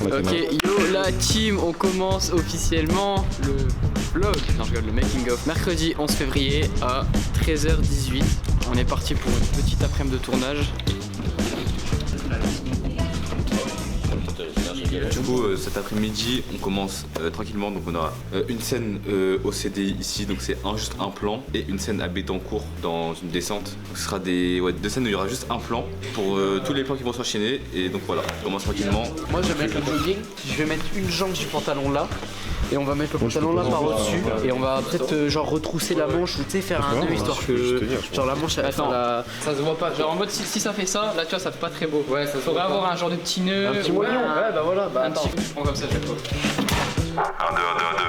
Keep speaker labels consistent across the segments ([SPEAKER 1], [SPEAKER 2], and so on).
[SPEAKER 1] Ok, yo la team, on commence officiellement le vlog, non je regarde le making of, mercredi 11 février à 13h18. On est parti pour une petite après-midi de tournage.
[SPEAKER 2] Du coup, cet après-midi, on commence tranquillement. Donc, on aura une scène au CDI ici, donc c'est juste un plan, et une scène à Béthencourt dans une descente. Donc, ce sera deux scènes où il y aura juste un plan pour tous les plans qui vont s'enchaîner. Et donc voilà, on commence tranquillement.
[SPEAKER 1] Moi, je vais mettre le jogging, je vais mettre une jambe du pantalon là. Et on va mettre le pantalon là par au-dessus et on va peut-être genre retrousser la manche ou tu sais faire un nœud histoire que genre la manche elle attend la... ça se voit pas genre en mode si ça fait ça là tu vois ça fait pas très beau. Ouais ça faudrait avoir un genre de petit nœud, un petit moignon. Ouais bah voilà bah attends je prends comme ça chaque fois. 1, 2, 1, 2,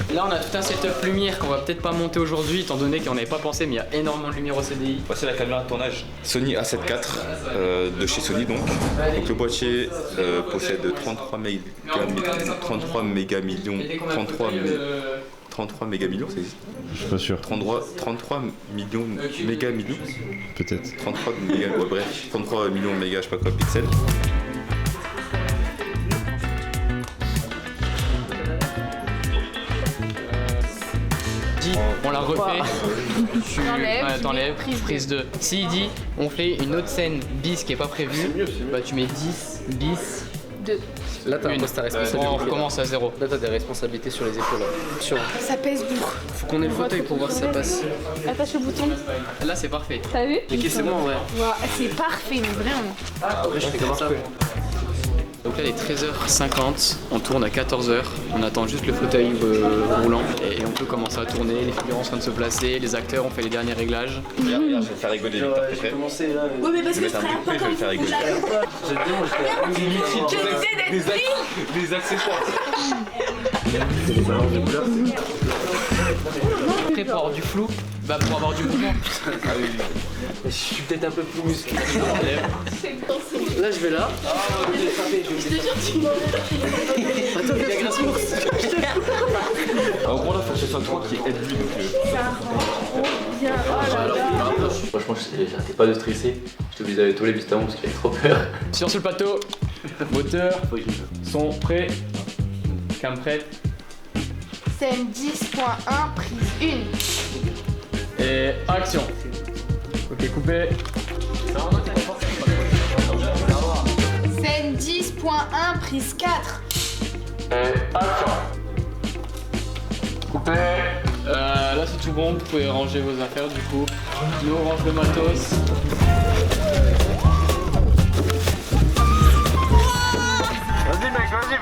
[SPEAKER 1] 2. Là on a tout un setup lumière qu'on va peut-être pas monter aujourd'hui étant donné qu'on n'avait pas pensé mais il y a énormément de lumière au CDI.
[SPEAKER 2] Voici la caméra de tournage Sony A7 IV de chez Sony donc le boîtier possède 33 mégamillions, ça existe?
[SPEAKER 3] Je suis pas sûr.
[SPEAKER 2] 33 millions mégamillions?
[SPEAKER 3] Peut-être.
[SPEAKER 2] 33 méga, ouais, bref, 33 millions de mégas, je sais pas quoi, pixels.
[SPEAKER 1] On la refait.
[SPEAKER 4] T'enlèves,
[SPEAKER 1] prise 2. S'il dit on fait une autre scène bis qui est pas prévue, bah tu mets 10 bis
[SPEAKER 4] 2.
[SPEAKER 1] Là t'as ta responsabilité. On recommence à 0. Là t'as des responsabilités sur les épaules.
[SPEAKER 4] Ça pèse lourd.
[SPEAKER 1] Faut qu'on ait le fauteuil pour voir si ça passe.
[SPEAKER 4] Attache le bouton.
[SPEAKER 1] Là c'est parfait.
[SPEAKER 4] T'as vu?
[SPEAKER 1] Ok c'est bon ouais.
[SPEAKER 4] Wow, c'est parfait mais vraiment.
[SPEAKER 1] Après je fais comme ça. Donc là il est 13h50, on tourne à 14h, on attend juste le fauteuil roulant et on peut commencer à tourner, les figurants sont en train de se placer, les acteurs ont fait les derniers réglages.
[SPEAKER 2] Regarde, je vais faire rigoler les acteurs.
[SPEAKER 5] J'ai commencé là.
[SPEAKER 4] Oui mais parce que
[SPEAKER 2] Je vais mettre un boucle, je vais le faire rigoler.
[SPEAKER 5] Des accessoires.
[SPEAKER 1] Après pour avoir du flou, bah pour avoir du mouvement.
[SPEAKER 5] Ah oui. Je suis peut-être un peu plus musclé.
[SPEAKER 1] Là je vais là.
[SPEAKER 4] Je te jure tu m'en
[SPEAKER 1] Attends, il y a Grasse Mourse.
[SPEAKER 2] En gros là, faut que ce soit toi qui aide lui.
[SPEAKER 4] Ça rend bien. Oh là là.
[SPEAKER 5] Franchement, j'arrêtais pas de stresser. J'étais obligé d'aller tous les pistes avant parce que j'avais trop peur.
[SPEAKER 1] Sur le plateau, moteur, son prêt, cam prête.
[SPEAKER 4] Scène 10.1, prise 1.
[SPEAKER 1] Et action. Ok, coupé.
[SPEAKER 4] Scène 10.1, prise 4.
[SPEAKER 1] Et action. Coupé. Là c'est tout bon, vous pouvez ranger vos affaires du coup. Nous on range le matos.
[SPEAKER 6] Vas-y mec, vas-y.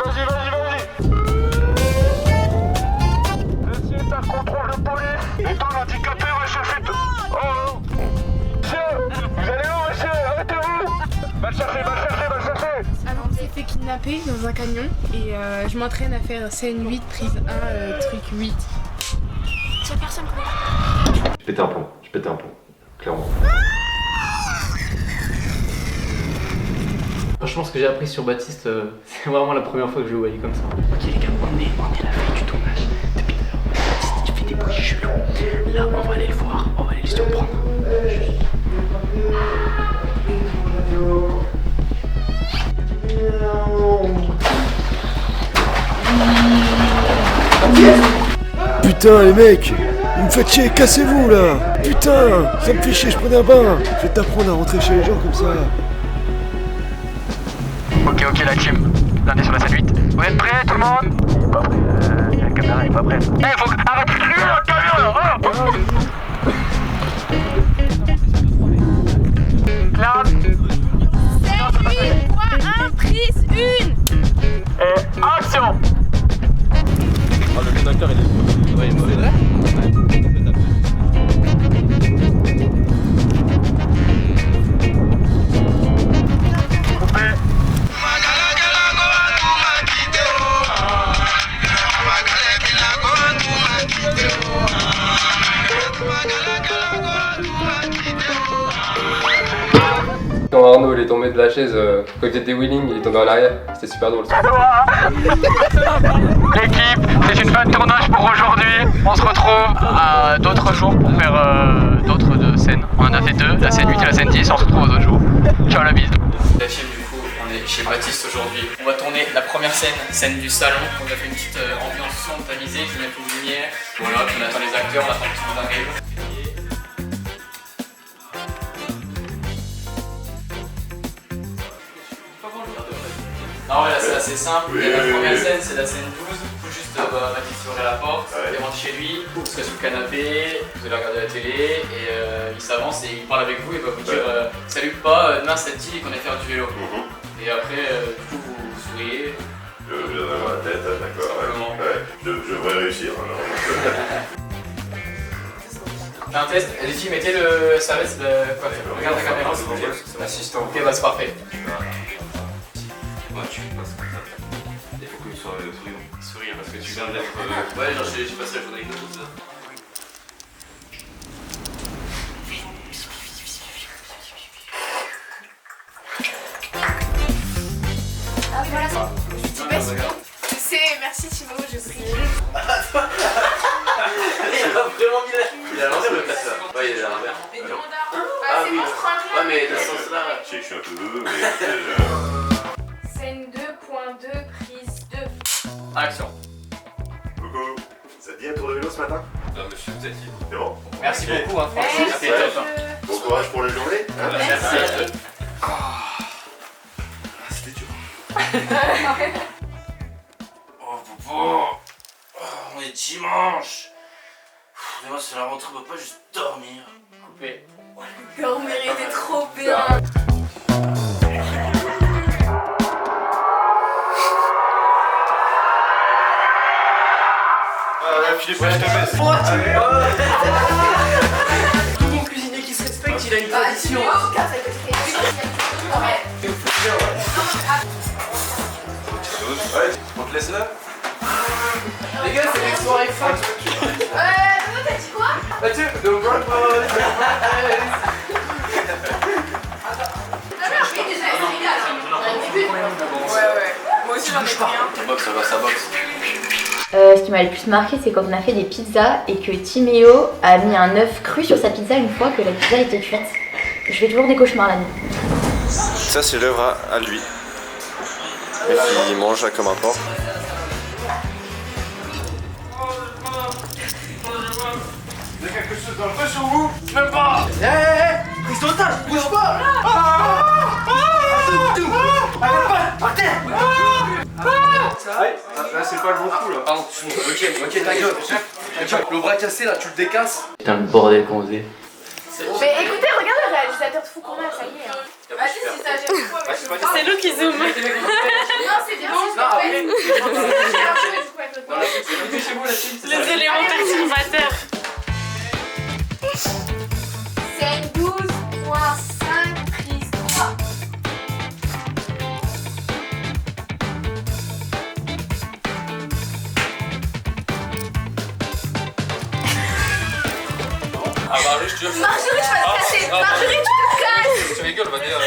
[SPEAKER 6] Monsieur est un contrôle de police. Et toi l'handicapé va chercher tout. Oh monsieur, vous allez où monsieur? Arrêtez-vous. Va le chercher.
[SPEAKER 4] Alors on s'est fait kidnapper dans un camion et je m'entraîne à faire scène 8, prise 1, truc 8. Tiens personne quoi.
[SPEAKER 5] Je pétais un plomb, clairement.
[SPEAKER 1] Franchement ce que j'ai appris sur Baptiste, c'est vraiment la première fois que je le voyais comme ça. Ok les gars, on est la veille du tournage. Depuis tout à l'heure, Baptiste il fait des bruits chelous. Là on va aller le voir, on va aller le surprendre.
[SPEAKER 3] Putain les mecs, vous me faites chier, cassez-vous là. Putain, ça me fait chier, je prenais un bain. Je vais t'apprendre à rentrer chez les gens comme ça.
[SPEAKER 6] Ok la team. Là on est sur la scène 8. Vous êtes prêts tout le monde? Pas prêt. La caméra est pas prête. Eh faut arrête de crier la caméra là.
[SPEAKER 4] Scène 8.1, prise 1.
[SPEAKER 6] Et action.
[SPEAKER 2] Oh, le conducteur il est... Ouais, il est mauvais.
[SPEAKER 7] Quand Arnaud il est tombé de la chaise, quand il était wheeling, il est tombé en arrière, c'était super drôle.
[SPEAKER 6] L'équipe, c'est une fin de tournage pour aujourd'hui. On se retrouve à d'autres jours pour faire d'autres scènes. On en a fait 2, la scène 8 et la scène 10, on se retrouve aux autres jours. Ciao la bise.
[SPEAKER 1] La team du coup, on est chez Baptiste artistes aujourd'hui. On va tourner la première scène du salon. On a fait une petite ambiance son tamisée, je vais mettre une lumière. Voilà, puis on attend les acteurs, on attend que tout le monde arrive. Non, ouais, là c'est assez simple. La première scène, c'est la scène 12. Il faut juste Mathis ouvrir la porte, il rentre chez lui, vous serez sur le canapé, vous allez regarder la télé et il s'avance et il parle avec vous et va vous dire salut pas, demain ça te dit qu'on est faire du vélo. Et après, du coup, vous souriez.
[SPEAKER 8] Je viens d'avoir la tête, d'accord. Ouais. Je devrais réussir alors.
[SPEAKER 1] Fais un test, les filles, mettez le service, quoi, regarde la caméra, s'il vous plaît.
[SPEAKER 7] Assistant.
[SPEAKER 1] Ok, bah c'est parfait.
[SPEAKER 2] Ouais, tu passes comme ça. Il faut que tu sois souriant. Sourire parce que tu viens d'être. Ouais, genre j'ai passé la journée avec nous, ça.
[SPEAKER 4] Ah oui, voilà. Merci Thibaut, je prie.
[SPEAKER 5] Il a vraiment mis la. Il a l'envers le classeur. Ouais, il est à l'envers.
[SPEAKER 4] Ah oui.
[SPEAKER 5] Ouais, mais dans ce sens-là.
[SPEAKER 8] Je sais que je suis un peu bebeux, mais.
[SPEAKER 4] Scène 2.2, prise 2.
[SPEAKER 1] Action.
[SPEAKER 8] Coucou, ça te dit un tour de vélo ce matin?
[SPEAKER 2] Non, monsieur, vous êtes libre.
[SPEAKER 8] C'est bon?
[SPEAKER 1] Merci
[SPEAKER 8] Ok.
[SPEAKER 1] beaucoup, hein, franchement, c'était top. Hein.
[SPEAKER 8] Bon courage pour la journée. Hein?
[SPEAKER 1] Merci.
[SPEAKER 8] C'était dur.
[SPEAKER 5] Oh, Bobo. On est dimanche. Demain, c'est la rentrée, on peut pas juste dormir.
[SPEAKER 1] Coupé.
[SPEAKER 4] Dormir était trop bien.
[SPEAKER 8] Filez pas, je te baisse.
[SPEAKER 5] Tout bon cuisinier qui se respecte, il a une tradition.
[SPEAKER 8] Ouais, on te laisse là?
[SPEAKER 5] Les gars, c'est des soirées fun.
[SPEAKER 4] T'as dit quoi?
[SPEAKER 5] Mathieu, the world
[SPEAKER 4] Non, mais déjà, c'est légal. Ouais. Moi aussi, j'en ai pris un.
[SPEAKER 5] Ça boxe.
[SPEAKER 9] Ce qui m'a le plus marqué, c'est quand on a fait des pizzas et que Timéo a mis un œuf cru sur sa pizza une fois que la pizza était cuite. Je fais toujours des cauchemars la nuit.
[SPEAKER 3] Ça, c'est l'œuvre à lui. Et puis il mange là comme un porc.
[SPEAKER 6] Il y a quelque chose dans le feu sur vous? Même pas!
[SPEAKER 5] Prise d'otage, bouge pas!
[SPEAKER 6] Arrête pas! Par terre!
[SPEAKER 5] Là, c'est pas le bon coup là. Pardon, ok, ta gueule. Le bras cassé là, tu le décasses. Putain, le bordel qu'on faisait.
[SPEAKER 4] Mais écoutez, regarde le réalisateur de fou qu'on a, ça y est. Vas-y, si ça gêne pas.
[SPEAKER 10] C'est nous qui zoom.
[SPEAKER 4] Non, c'est bien,
[SPEAKER 10] Les éléments perturbateurs.
[SPEAKER 4] Scène 12.5, prise 3.
[SPEAKER 2] Marjorie, je te
[SPEAKER 4] Marjorie, tu vas te casser. Marjorie, tu te casses.
[SPEAKER 2] Tu rigoles, on va dire.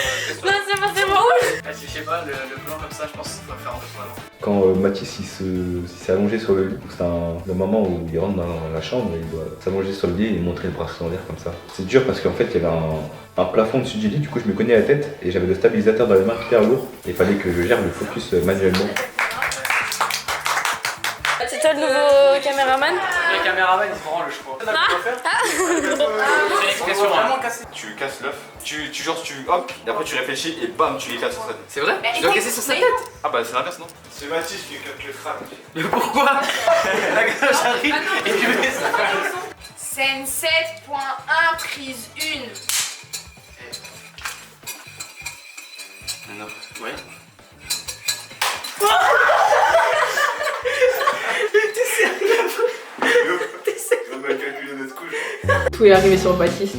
[SPEAKER 10] Non, c'est pas c'est bon.
[SPEAKER 1] Je sais pas, le plan comme ça, je pense qu'il faut faire en deux fois.
[SPEAKER 11] Quand Mathis il s'est allongé sur le lit, c'est le moment où il rentre dans la chambre, il doit s'allonger sur le lit et montrer le bras en l'air comme ça. C'est dur parce qu'en fait il y avait un plafond au-dessus du lit, du coup je me cognais la tête et j'avais le stabilisateur dans les mains hyper lourd et il fallait que je gère le focus manuellement.
[SPEAKER 10] C'est toi le nouveau caméraman?
[SPEAKER 1] Les caméramans ils se branlent, je crois. C'est une expression vraiment cassée.
[SPEAKER 2] Tu casses l'œuf, hop, et après tu réfléchis et bam, tu les casses sur sa tête.
[SPEAKER 1] C'est vrai? Tu dois casser sur sa tête?
[SPEAKER 2] Ah bah c'est l'inverse, non?
[SPEAKER 6] C'est Mathis qui capte le crâne.
[SPEAKER 1] Mais pourquoi? La gueule j'arrive et tu mets ça.
[SPEAKER 4] Scène 7.1, prise 1.
[SPEAKER 5] Non, ouais.
[SPEAKER 8] On a calculé notre couche.
[SPEAKER 10] Tout est arrivé sur Baptiste.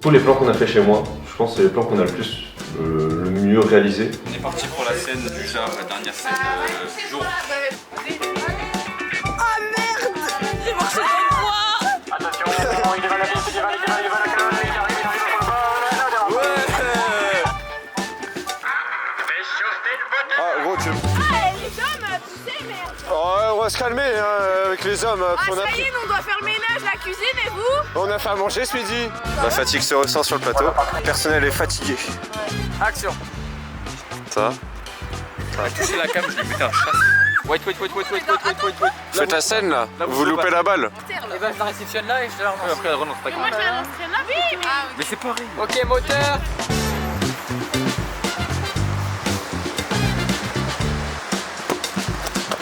[SPEAKER 3] Tous les plans qu'on a fait chez moi, je pense que c'est les plans qu'on a le mieux réalisé.
[SPEAKER 2] On est parti pour la scène du genre, la dernière scène du jour.
[SPEAKER 3] Ah gros tu... Ah ouais
[SPEAKER 6] se calmer avec les hommes.
[SPEAKER 4] Ah, ça y est, nous, on doit faire le ménage, la cuisine, et vous?
[SPEAKER 6] On a fait à manger ce midi. La fatigue se ressent sur le plateau. Le personnel est fatigué.
[SPEAKER 1] Action.
[SPEAKER 6] Ça va?
[SPEAKER 2] Toucher la cam, je vais péter un chasse. Wait.
[SPEAKER 6] Faites la scène là, vous loupez la balle.
[SPEAKER 1] Et bah je la réceptionne là et je te la relance.
[SPEAKER 2] Après, elle relance pas.
[SPEAKER 4] Moi, je la lancerai là, oui,
[SPEAKER 2] Mais c'est pareil.
[SPEAKER 1] Ok, moteur.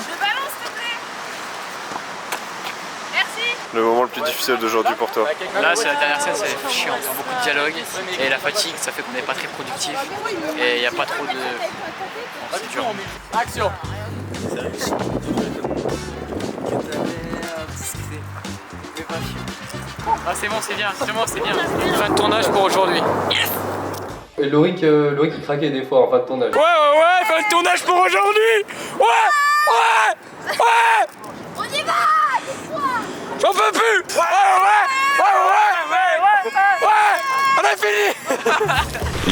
[SPEAKER 4] Le ballon, s'il te plaît. Merci.
[SPEAKER 6] Le moment le plus difficile d'aujourd'hui pour toi.
[SPEAKER 1] Là, c'est la dernière scène, c'est chiant. Il y a beaucoup de dialogue et la fatigue, ça fait qu'on n'est pas très productif et il n'y a pas trop de. C'est dur. Action. Ah c'est bon, c'est bien, c'est bien. Fin de tournage pour aujourd'hui. Yes.
[SPEAKER 7] Et Lorik il craquait des fois en fin de tournage.
[SPEAKER 1] Ouais, fin de tournage pour aujourd'hui. Ouais.
[SPEAKER 4] On y va.
[SPEAKER 1] J'en peux plus. On a fini.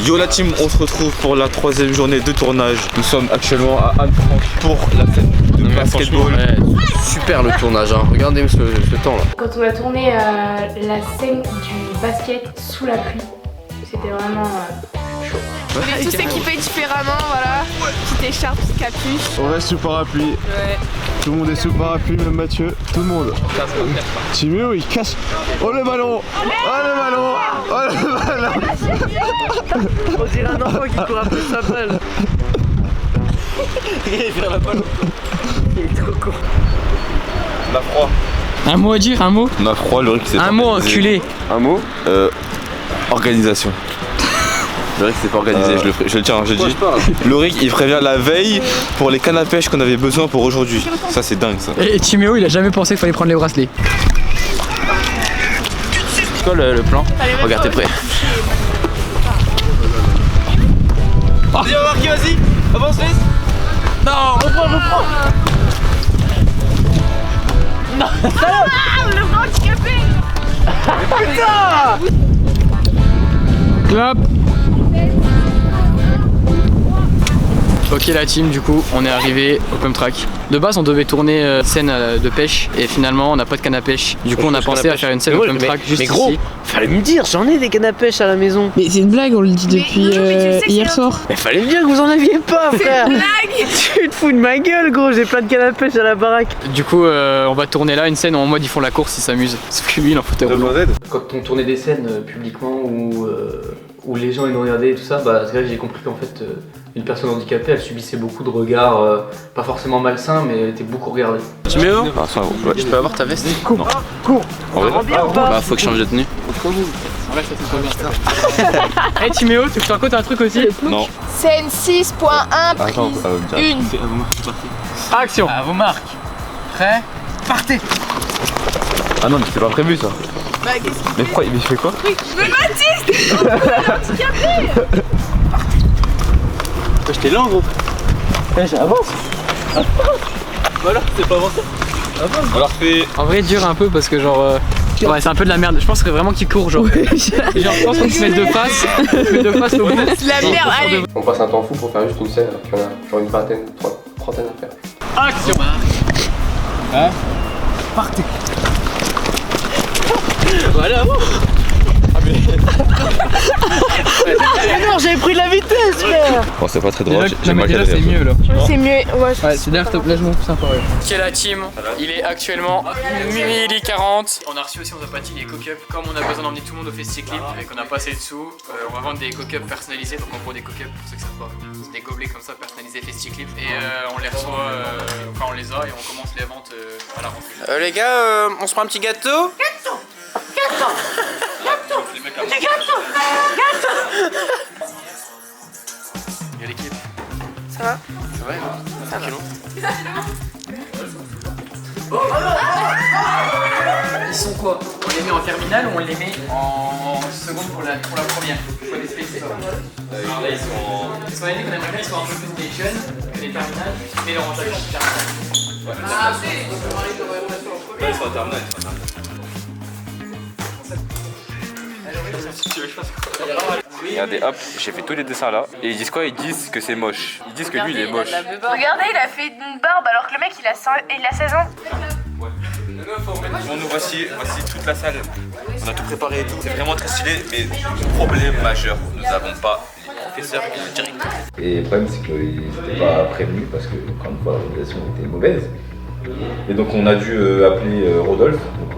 [SPEAKER 2] Yo la team, on se retrouve pour la 3e journée de tournage. Nous sommes actuellement à Anne-Franche pour la scène de basketball.
[SPEAKER 1] Super le tournage, hein. Regardez ce temps là.
[SPEAKER 4] Quand on a tourné la scène du basket sous la pluie, c'était vraiment chaud. On est tous équipés différemment, voilà. Petite écharpe, petite capuche.
[SPEAKER 3] On reste sous parapluie.
[SPEAKER 4] Ouais.
[SPEAKER 3] Tout le monde est sous parapluie, même Mathieu. Tout le monde. Timéo, il casse. Oh le ballon.
[SPEAKER 1] On dirait un enfant qui court après sa balle. Il vient la balle. Il est trop court.
[SPEAKER 2] On a froid.
[SPEAKER 1] Un mot à dire, un mot.
[SPEAKER 2] On a froid, Lorik c'est
[SPEAKER 1] un mot enculé.
[SPEAKER 6] Un mot?
[SPEAKER 2] Organisation. Lorik c'est pas organisé, je le tiens, je le dis. Lorik il prévient la veille pour les cannes à pêche qu'on avait besoin pour aujourd'hui. Ça c'est dingue ça.
[SPEAKER 1] Et Timéo il a jamais pensé qu'il fallait prendre les bracelets. C'est quoi le plan? Regarde, t'es prêt. Vas-y, on va marquer, vas-y, avance vite. Non, reprends. Non,
[SPEAKER 4] Le grand handicapé.
[SPEAKER 1] putain. Clap. Ok la team, du coup on est arrivé au pump track. De base on devait tourner scène de pêche et finalement on n'a pas de canne à pêche. Du coup on a pensé à faire une scène au pump track juste ici.
[SPEAKER 12] Fallait me dire, j'en ai des cannes à pêche à la maison.
[SPEAKER 10] Mais c'est une blague, on le dit depuis hier soir.
[SPEAKER 12] Mais fallait me dire que vous en aviez pas, frère. Tu te fous de ma gueule, gros, j'ai plein de cannes à pêche à la baraque.
[SPEAKER 1] Du coup on va tourner là une scène où en mode ils font la course, ils s'amusent. Sauf que lui il en foutait roulant.
[SPEAKER 7] Quand on tournait des scènes publiquement où les gens ils nous regardaient et tout ça, bah c'est vrai que j'ai compris qu'en fait une personne handicapée elle subissait beaucoup de regards, pas forcément malsains mais elle était beaucoup regardée.
[SPEAKER 1] Timéo, je peux avoir ta veste? Cours. Bah faut que je change de tenue. Hey Timéo, tu te racontes un truc aussi?
[SPEAKER 2] Non.
[SPEAKER 4] Scène 6.1 prise 1.
[SPEAKER 1] Action. À vos marques. Prêt? Partez.
[SPEAKER 2] Ah non mais c'est pas prévu ça.
[SPEAKER 4] Bah qu'est-ce qu'il
[SPEAKER 2] Mais pourquoi il fait quoi?
[SPEAKER 4] Mais Baptiste, handicapé.
[SPEAKER 1] J'étais lent gros. J'avance. Voilà, c'est pas avancé.
[SPEAKER 2] On l'a refait.
[SPEAKER 1] En vrai dur un peu parce que genre ouais c'est un peu de la merde. Je pense que vraiment qu'il court genre. Genre je pense qu'on se met de face. Au bout.
[SPEAKER 4] La merde, allez.
[SPEAKER 7] On passe un temps fou pour faire juste une scène, puis on a genre une vingtaine, trentaine à faire.
[SPEAKER 1] Action. Hein? Partez. Voilà.
[SPEAKER 12] Mais non, j'avais pris de la vitesse, frère.
[SPEAKER 2] Bon c'est pas très drôle,
[SPEAKER 1] Non mais déjà c'est mieux là.
[SPEAKER 4] C'est mieux, ouais.
[SPEAKER 1] C'est d'ailleurs top, là je m'en fous sympa. Ok la team, il est actuellement 12h40. On a reçu aussi en sympathie les co-cups. Comme on a besoin d'emmener tout le monde au Festiclip et qu'on a pas assez de sous, on va vendre des co-cups personnalisés. Donc en gros des co-cups, pour ceux qui savent pas, c'est des gobelets comme ça personnalisés Festiclip. Et on les reçoit, enfin on les a et on commence les ventes à la rentrée.
[SPEAKER 12] Les gars, on se prend un petit gâteau?
[SPEAKER 1] Il y a l'équipe.
[SPEAKER 4] Ça va?
[SPEAKER 1] Ça va, tranquillou. Ils sont quoi? On les met en terminale ou on les met en seconde pour la première? Faut les spécifier. Alors là ils sont en... Parce qu'on a dit qu'on aimerait bien qu'ils soient un peu plus des jeunes que les terminales, mais leur rangage en terminale. Ouais, là ils sont en terminale. Tu veux que je fasse quoi?
[SPEAKER 2] Regardez, hop, j'ai fait tous les dessins là. Et ils disent quoi? Ils disent que c'est moche. Ils disent que lui il est moche.
[SPEAKER 4] Regardez, il a fait une barbe alors que le mec il a 16 ans.
[SPEAKER 2] Bon, nous voici toute la salle. On a tout préparé et tout. C'est vraiment très stylé, mais problème majeur, nous n'avons pas les professeurs et le directeur.
[SPEAKER 11] Et le problème, c'est qu'ils n'étaient pas prévenus parce que, encore une fois, l'organisation était mauvaise. Et donc, on a dû appeler Rodolphe. Donc,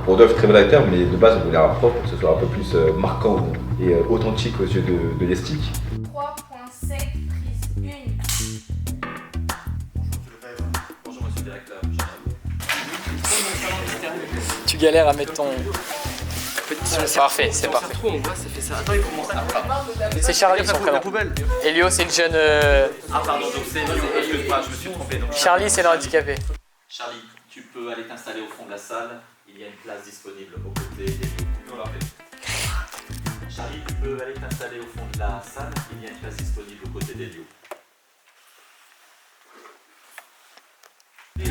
[SPEAKER 11] Rodolphe, très bon acteur, mais de base, on voulait un prof pour que ce soit un peu plus marquant et authentique aux yeux de l'ESTIC.
[SPEAKER 4] 3.7, prise 1.
[SPEAKER 2] Bonjour, monsieur le directeur.
[SPEAKER 7] Tu galères à mettre ton... Parfait, c'est parfait. C'est Charlie son prénom. Elio c'est le jeune...
[SPEAKER 5] Ah pardon, donc c'est Elio, excuse-moi, je me suis trompé. Donc,
[SPEAKER 7] Charlie c'est le handicapé.
[SPEAKER 5] Charlie, tu peux aller t'installer au fond de la salle, il y a une place disponible aux côtés des lieux. Charlie, tu peux aller t'installer au fond de la salle, il y a une place disponible aux côtés des lieux.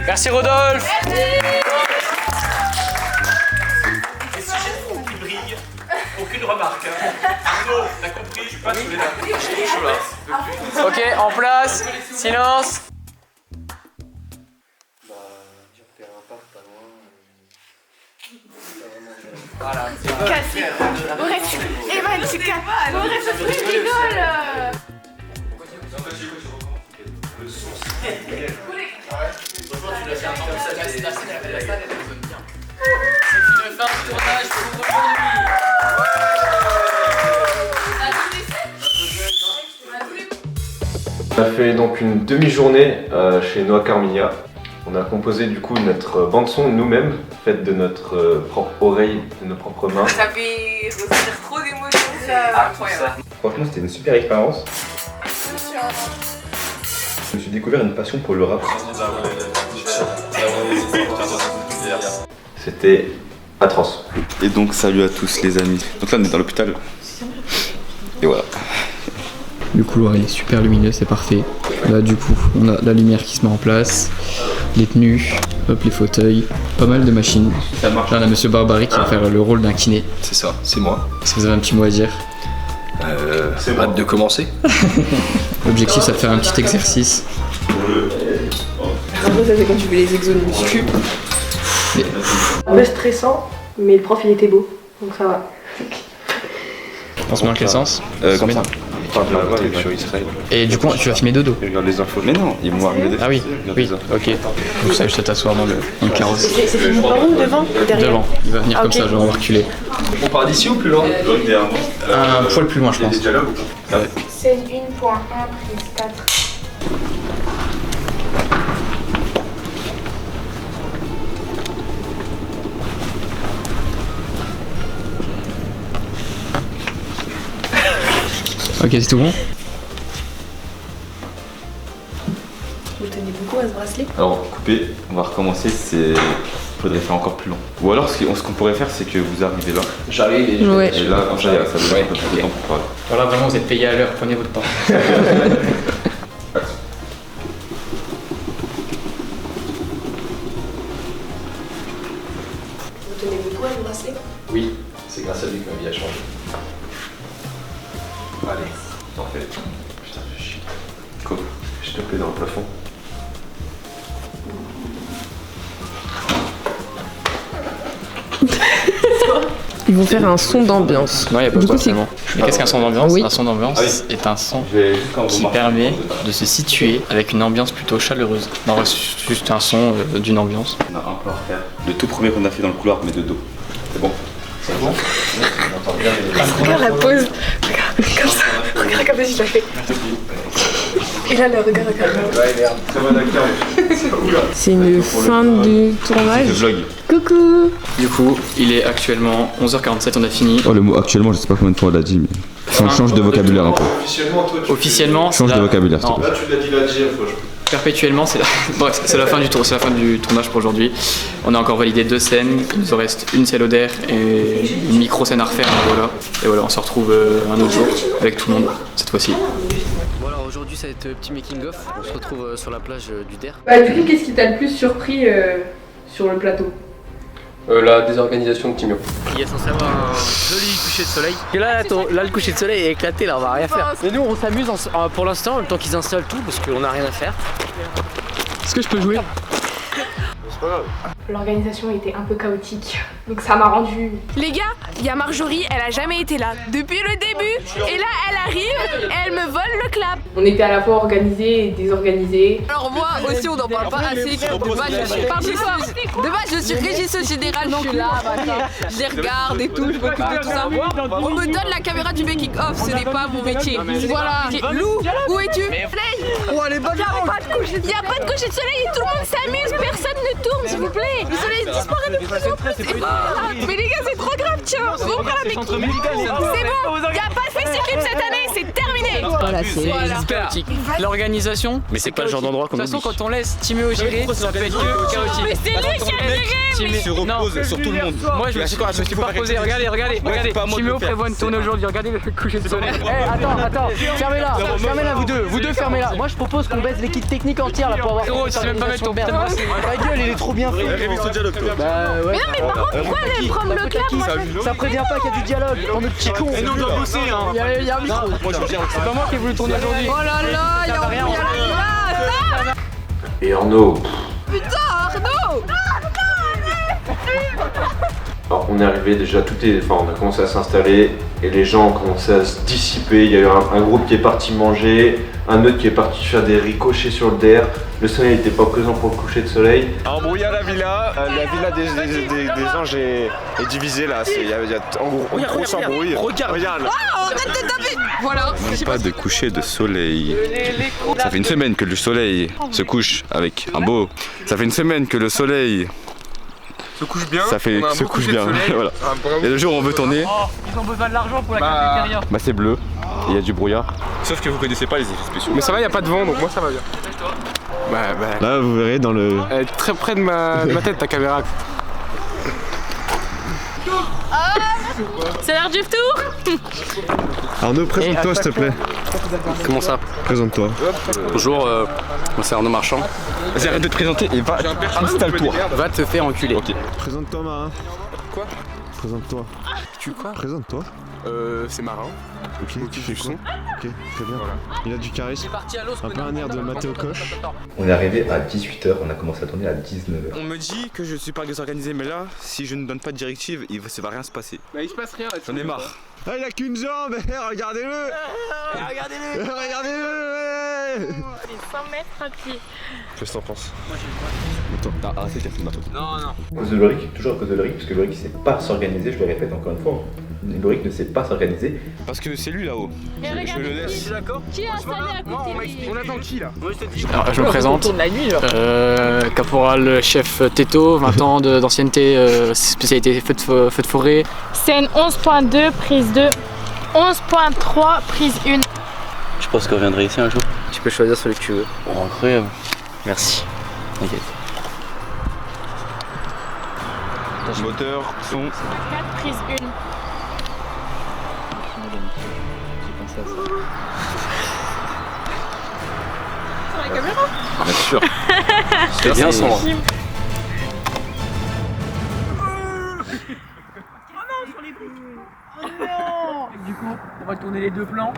[SPEAKER 7] Merci Rodolphe.
[SPEAKER 5] Et si j'ai une fond qui brille, aucune remarque. Arnaud, t'as compris, je suis pas sous les là.
[SPEAKER 7] Ok, en place, silence.
[SPEAKER 4] Voilà. Cassé. Evan, tu casses. Bref, ça se rigole.
[SPEAKER 7] C'est une fin de tournage pour aujourd'hui.
[SPEAKER 3] On a fait donc une demi-journée chez Noah Carmigna. On a composé du coup notre bande-son nous-mêmes, faite de notre propre oreille, de nos propres mains.
[SPEAKER 4] Ça fait ressentir trop d'émotions, c'est incroyable.
[SPEAKER 11] Franchement, c'était une super expérience. Je me suis découvert une passion pour le rap.
[SPEAKER 3] C'était atroce.
[SPEAKER 2] Et donc, salut à tous les amis. Donc là, on est dans l'hôpital. Et voilà.
[SPEAKER 13] Le couloir est super lumineux, c'est parfait. Là du coup on a la lumière qui se met en place, les tenues, hop, les fauteuils, pas mal de machines. Là on a monsieur Barbary qui va faire le rôle d'un kiné.
[SPEAKER 3] C'est ça, c'est moi.
[SPEAKER 13] Est-ce que vous avez un petit mot à dire?
[SPEAKER 3] C'est hâte de commencer.
[SPEAKER 13] L'objectif c'est de faire un petit exercice.
[SPEAKER 14] Après ça c'est quand tu fais les exos de muscu. Un peu stressant, mais le prof il était beau, donc ça va.
[SPEAKER 13] On se met dans quel sens?
[SPEAKER 2] Comme ça.
[SPEAKER 3] Sur Israël.
[SPEAKER 13] Et du coup tu vas filmer dodo?
[SPEAKER 3] Regarde les infos.
[SPEAKER 2] Mais non, ils vont arriver.
[SPEAKER 13] Ah oui, oui, ok. Donc ça juste à t'asseoir dans le carrosse.
[SPEAKER 14] C'est fini par où, devant ou derrière?
[SPEAKER 13] Devant, il va venir comme ça, genre on va reculer.
[SPEAKER 3] On part d'ici ou plus loin?
[SPEAKER 13] Un poil plus loin je pense.
[SPEAKER 4] Scène 1.1, prise 4.
[SPEAKER 13] Ok, c'est tout bon?
[SPEAKER 14] Vous tenez beaucoup à ce bracelet?
[SPEAKER 2] Alors, couper, on va recommencer, faudrait faire encore plus long. Ou alors, ce qu'on pourrait faire, c'est que vous arrivez là.
[SPEAKER 3] J'arrive et
[SPEAKER 13] Ouais.
[SPEAKER 2] Et là, ça va un peu plus de temps pour parler.
[SPEAKER 13] Voilà, vraiment vous êtes payé à l'heure, prenez votre temps.
[SPEAKER 14] Vous tenez beaucoup à ce bracelet?
[SPEAKER 3] Oui, c'est grâce à lui que ma vie a changé. Allez, t'en fais. Putain, fais chier.
[SPEAKER 2] Quoi?
[SPEAKER 3] Je te plais dans le plafond.
[SPEAKER 10] Ils vont faire un son d'ambiance.
[SPEAKER 13] Non, il n'y a pas
[SPEAKER 10] Du
[SPEAKER 13] de
[SPEAKER 10] coup,
[SPEAKER 13] forcément. Mais qu'est-ce qu'un son d'ambiance?
[SPEAKER 10] Oui.
[SPEAKER 13] Un son d'ambiance est un son qui permet de se situer avec une ambiance plutôt chaleureuse. Non, juste un son d'une ambiance.
[SPEAKER 2] On a un peu à refaire. Le tout premier qu'on a fait dans le couloir, mais de dos. C'est bon?
[SPEAKER 3] C'est bon? On entend bien les...
[SPEAKER 14] Regarde la pose. Regarde comme ça. Regarde comme si je la fais. Et là, le regard, regarde.
[SPEAKER 3] Ouais, merde. Très bon acteur.
[SPEAKER 10] C'est une fin du tournage.
[SPEAKER 2] Le vlog.
[SPEAKER 10] Coucou.
[SPEAKER 13] Du coup, il est actuellement 11h47, on a fini.
[SPEAKER 2] Oh, le mot actuellement, je sais pas combien de fois on l'a dit, mais. Change de vocabulaire un peu.
[SPEAKER 3] Officiellement, toi, tu...
[SPEAKER 13] Officiellement,
[SPEAKER 2] Change de vocabulaire, s'il te
[SPEAKER 13] non,
[SPEAKER 2] plaît.
[SPEAKER 3] Là, tu l'as dit la deuxième fois, je crois.
[SPEAKER 13] perpétuellement, c'est la... Bref, c'est la fin du tour, c'est la fin du tournage pour aujourd'hui. On a encore validé 2 scènes, il nous en reste une scène d'air et une micro-scène à refaire. Voilà. Et voilà, on se retrouve un autre jour avec tout le monde, cette fois-ci. Voilà, aujourd'hui ça va être petit making-of. On se retrouve sur la plage du Der.
[SPEAKER 14] Bah, du coup, qu'est-ce qui t'a le plus surpris sur le plateau?
[SPEAKER 7] La désorganisation de Timéo.
[SPEAKER 1] Il est censé avoir un joli coucher de soleil. Et là, le coucher de soleil est éclaté, là, on va rien faire. Et nous, on s'amuse pour l'instant, le temps qu'ils installent tout, parce qu'on a rien à faire. Est-ce que je peux jouer?
[SPEAKER 4] C'est pas grave. L'organisation était un peu chaotique, donc ça m'a rendu...
[SPEAKER 15] Les gars, il y a Marjorie, elle a jamais été là depuis le début. Et là, elle arrive et elle me vole le clap.
[SPEAKER 4] On était à la fois organisés et désorganisés.
[SPEAKER 15] Alors moi aussi, on n'en parle pas assez. De base, je suis régisseuse générale, je suis là, je les regarde et tout, je m'occupe de tout ça. On me donne la caméra du making off, ce n'est pas mon métier. Voilà. Lou, où es-tu?
[SPEAKER 12] Oh, elle est bonne.
[SPEAKER 15] Il n'y a pas de coucher de soleil et tout le monde s'amuse, personne ne tourne, s'il vous plaît. Le soleil disparaît de plus en plus. Mais les gars, c'est trop grave, tiens. On prend la mécanique. C'est bon, il n'y a pas de FlexiClip cette année, c'est terminé.
[SPEAKER 1] Voilà, c'est chaotique. L'organisation,
[SPEAKER 16] mais c'est pas le genre d'endroit qu'on
[SPEAKER 1] de toute façon, quand on laisse Timéo gérer, ça peut être que chaotique.
[SPEAKER 15] Mais c'est lui qui a géré.
[SPEAKER 16] Timéo se repose sur tout le monde.
[SPEAKER 1] Moi, je me suis pas reposé. Regardez. Timéo prévoit une tournée aujourd'hui. Regardez le coucher de soleil. Attends, fermez-la, vous deux, fermez-la. Moi, je propose qu'on baisse l'équipe technique entière là pour avoir. Gros, tu sais même pas mettre ton père.
[SPEAKER 12] Ta gueule, il est trop bien fait.
[SPEAKER 16] Révise ton dialogue, toi.
[SPEAKER 15] Mais non, mais par contre, pourquoi elle prendre le clap?
[SPEAKER 12] Ça prévient pas qu'il y a du dialogue. On est petits cons.
[SPEAKER 16] Et nous, on doit bosser, hein.
[SPEAKER 1] Il y a un micro. C'est pas moi qui ai voulu tourner aujourd'hui.
[SPEAKER 15] Oh là là, il y a rien.
[SPEAKER 3] Et Arnaud.
[SPEAKER 15] Putain, Arnaud.
[SPEAKER 3] Alors on est arrivé déjà, on a commencé à s'installer et les gens ont commencé à se dissiper. Il y a eu un groupe qui est parti manger, un autre qui est parti faire des ricochets sur le DER. Le soleil n'était pas présent pour le coucher de soleil.
[SPEAKER 8] Embrouillé à la villa des anges est divisée là. Il y a en gros s'embrouille. Regarde.
[SPEAKER 15] Arrête de taper. Voilà.
[SPEAKER 2] Pas de coucher de soleil. Ça fait une semaine que le soleil se couche avec un beau. Ça fait une semaine que le soleil
[SPEAKER 8] se couche bien.
[SPEAKER 2] Se couche bien. Voilà. Et le jour où on veut tourner,
[SPEAKER 1] Ils ont besoin de l'argent pour la cafétéria.
[SPEAKER 2] bah c'est bleu. Il y a du brouillard. Sauf que vous connaissez pas les effets spéciaux.
[SPEAKER 8] Mais ça va, il n'y a pas de vent donc moi ça va bien.
[SPEAKER 2] Là vous verrez dans le.
[SPEAKER 8] Elle est très près de ma tête ta caméra.
[SPEAKER 15] C'est l'heure du tour.
[SPEAKER 8] Arnaud, présente-toi s'il te plaît.
[SPEAKER 16] Comment ça?
[SPEAKER 8] Présente-toi.
[SPEAKER 16] Bonjour, moi c'est Arnaud Marchand.
[SPEAKER 2] Vas-y, arrête de te présenter et va, installe-toi.
[SPEAKER 16] Va te faire enculer.
[SPEAKER 2] Ok.
[SPEAKER 8] Présente-toi Marin.
[SPEAKER 16] Quoi?
[SPEAKER 8] Présente-toi.
[SPEAKER 16] Tu quoi?
[SPEAKER 8] Présente-toi.
[SPEAKER 16] C'est Marin.
[SPEAKER 8] Ok, tu fais son. Ok, très bien. Il a du charisme. Un peu un air de Mathéo Koch.
[SPEAKER 11] On est arrivé à 18h, on a commencé à tourner à 19h.
[SPEAKER 2] On me dit que je suis pas désorganisé, mais là, si je ne donne pas de directive, ça va rien se passer.
[SPEAKER 8] Bah il se passe rien là.
[SPEAKER 2] J'en ai marre.
[SPEAKER 8] Ah il a qu'une jambe, regardez-le. Regardez-le.
[SPEAKER 15] Allez, 100 mètres à pied.
[SPEAKER 8] Qu'est-ce que t'en penses?
[SPEAKER 2] T'as arrêté de filmer toi.
[SPEAKER 1] Non.
[SPEAKER 11] Cause de Loric, toujours à cause de Loric, parce que Loric ne sait pas s'organiser, je le répète encore une fois. Loric ne sait pas s'organiser.
[SPEAKER 2] Parce que c'est lui là-haut. Je le laisse.
[SPEAKER 15] Qui est installé à côté?
[SPEAKER 8] On attend qui là?
[SPEAKER 13] Alors, je me présente.
[SPEAKER 1] La nuit, genre.
[SPEAKER 13] Caporal chef Teto, 20 ans d'ancienneté, spécialité feu de forêt.
[SPEAKER 4] Scène 11.2, prise 2. 11.3, prise 1.
[SPEAKER 16] Je pense qu'on reviendrait ici un jour.
[SPEAKER 1] Tu peux choisir celui que tu veux.
[SPEAKER 16] Oh, incroyable. Merci. T'inquiète.
[SPEAKER 2] Moteur, son.
[SPEAKER 4] 4, prise 1.
[SPEAKER 15] Sur la caméra?
[SPEAKER 2] Bien sûr.
[SPEAKER 16] C'est bien son.
[SPEAKER 1] Du coup, on va tourner les deux plans.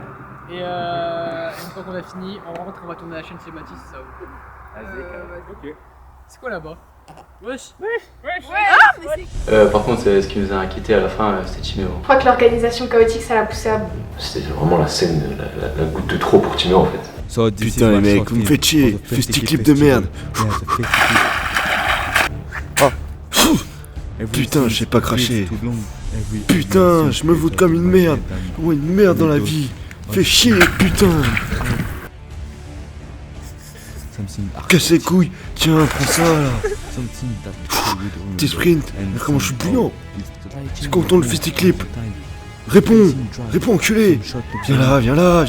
[SPEAKER 1] Et une fois qu'on a fini, on rentre, on va tourner la chaîne chez Baptiste, ça vous. Ok. C'est quoi là-bas? Wesh.
[SPEAKER 7] Par contre, ce qui nous a inquiété à la fin, c'était Timéo.
[SPEAKER 4] Je crois que l'organisation chaotique, ça l'a poussé à...
[SPEAKER 3] C'était vraiment la scène, la goutte de trop pour Timéo en fait.
[SPEAKER 8] Putain les mecs, vous me faites chier. FlexiClip de merde. Putain, je sais pas cracher. Putain, je me vote comme une merde. Oh, une merde dans la vie. Fais chier, putain. Casse les couilles. Tiens, prends ça là. T'es sprint. Comment je suis bouillant. C'est quand on le FlexiClip. Réponds, enculé. Viens là.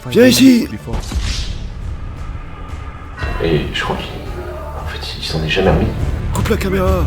[SPEAKER 8] Viens ici.
[SPEAKER 3] Et je crois qu'il s'en est jamais remis.
[SPEAKER 8] Coupe la caméra.